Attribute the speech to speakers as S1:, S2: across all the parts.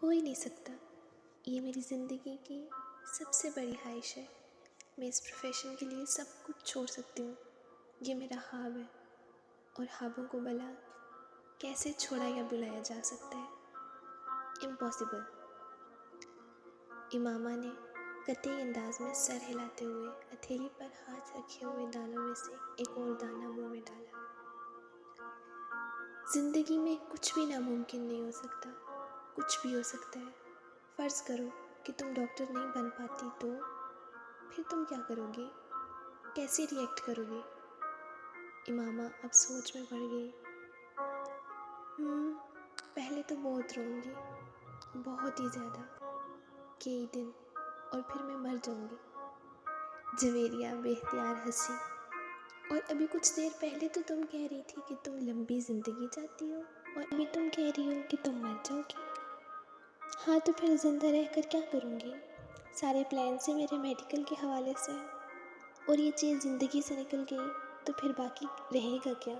S1: ہو ہی نہیں سکتا. یہ میری زندگی کی سب سے بڑی خواہش ہے. میں اس پروفیشن کے لیے سب کچھ چھوڑ سکتی ہوں. یہ میرا خواب ہے اور خوابوں کو بھلا کیسے چھوڑا یا بلایا جا سکتا ہے؟ امپاسبل. امامہ نے قطعی انداز میں سر ہلاتے ہوئے ہتھیلی پر ہاتھ رکھے ہوئے دانوں میں سے ایک اور دانہ منہ میں ڈالا. زندگی میں کچھ بھی ناممکن نہیں ہو سکتا. کچھ بھی ہو سکتا ہے. فرض کرو کہ تم ڈاکٹر نہیں بن پاتی تو پھر تم کیا کرو گی؟ کیسے ریئیکٹ کرو گی؟ امامہ اب سوچ میں پڑ گئی. پہلے تو بہت روں گی، بہت ہی زیادہ، کئی دن، اور پھر میں مر جاؤں گی. جویریہ بے اختیار ہنسی. اور ابھی کچھ دیر پہلے تو تم کہہ رہی تھی کہ تم لمبی زندگی چاہتی ہو، اور ابھی تم کہہ رہی ہو کہ تم مر جاؤ گی. ہاں تو پھر زندہ رہ کر کیا کروں گی؟ سارے پلان سے میرے میڈیکل کے حوالے سے، اور یہ چیز زندگی سے نکل گئی تو پھر باقی رہے گا کیا؟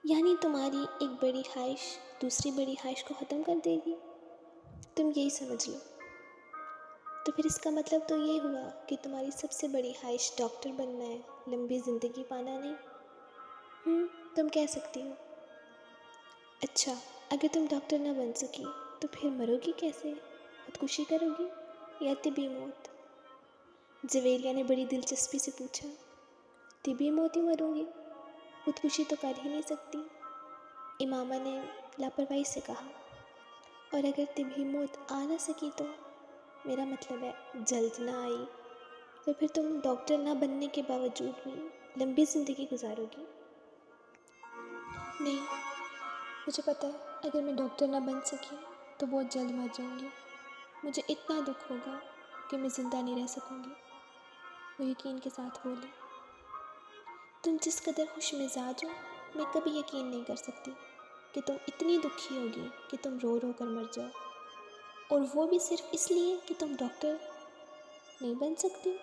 S1: یعنی تمہاری ایک بڑی خواہش دوسری بڑی خواہش کو ختم کر دے گی؟ تم یہی سمجھ لو. تو پھر اس کا مطلب تو یہ ہوا کہ تمہاری سب سے بڑی خواہش ڈاکٹر بننا ہے، لمبی زندگی پانا نہیں. تم کہہ سکتی ہو. اچھا، اگر تم ڈاکٹر نہ بن سکی تو پھر مرو گی کیسے؟ خودکشی کرو گی یا طبی موت؟ جویریہ نے بڑی دلچسپی سے پوچھا. طبی موت ہی مروں گی، خودکشی تو کر ہی نہیں سکتی. امامہ نے لاپرواہی سے کہا. اور اگر طبی موت آ نہ سکی تو؟ میرا مطلب ہے جلد نہ آئی تو پھر تم ڈاکٹر نہ بننے کے باوجود بھی لمبی زندگی گزارو گی؟ نہیں، مجھے پتہ ہے اگر میں ڈاکٹر نہ بن سکی تو بہت جلد مر جاؤں گی. مجھے اتنا دکھ ہوگا کہ میں زندہ نہیں رہ سکوں گی. وہ یقین کے ساتھ بولی. تم جس قدر خوش مزاج ہو، میں کبھی یقین نہیں کر سکتی کہ تم اتنی دکھی ہوگی کہ تم رو رو کر مر جاؤ، اور وہ بھی صرف اس لیے کہ تم ڈاکٹر نہیں بن سکتی.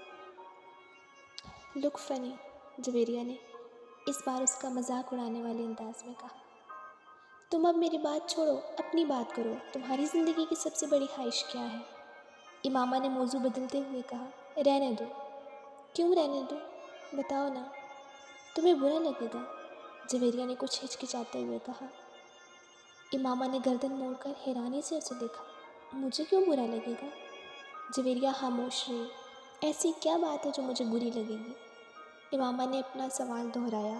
S1: لک فنی، جویریہ نے اس بار اس کا مذاق اڑانے والے انداز میں کہا. تم اب میری بات چھوڑو، اپنی بات کرو. تمہاری زندگی کی سب سے بڑی خواہش کیا ہے؟ امامہ نے موضوع بدلتے ہوئے کہا. رہنے دو. کیوں رہنے دو؟ بتاؤ نا. تمہیں برا لگے گا، جویریہ نے کچھ ہچکچاتے ہوئے کہا. امامہ نے گردن موڑ کر حیرانی سے اسے دیکھا. مجھے کیوں برا لگے گا؟ جویریہ خاموش رہی. ایسی کیا بات ہے جو مجھے بری لگے گی؟ امامہ نے اپنا سوال دہرایا.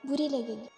S1: بری لگے گی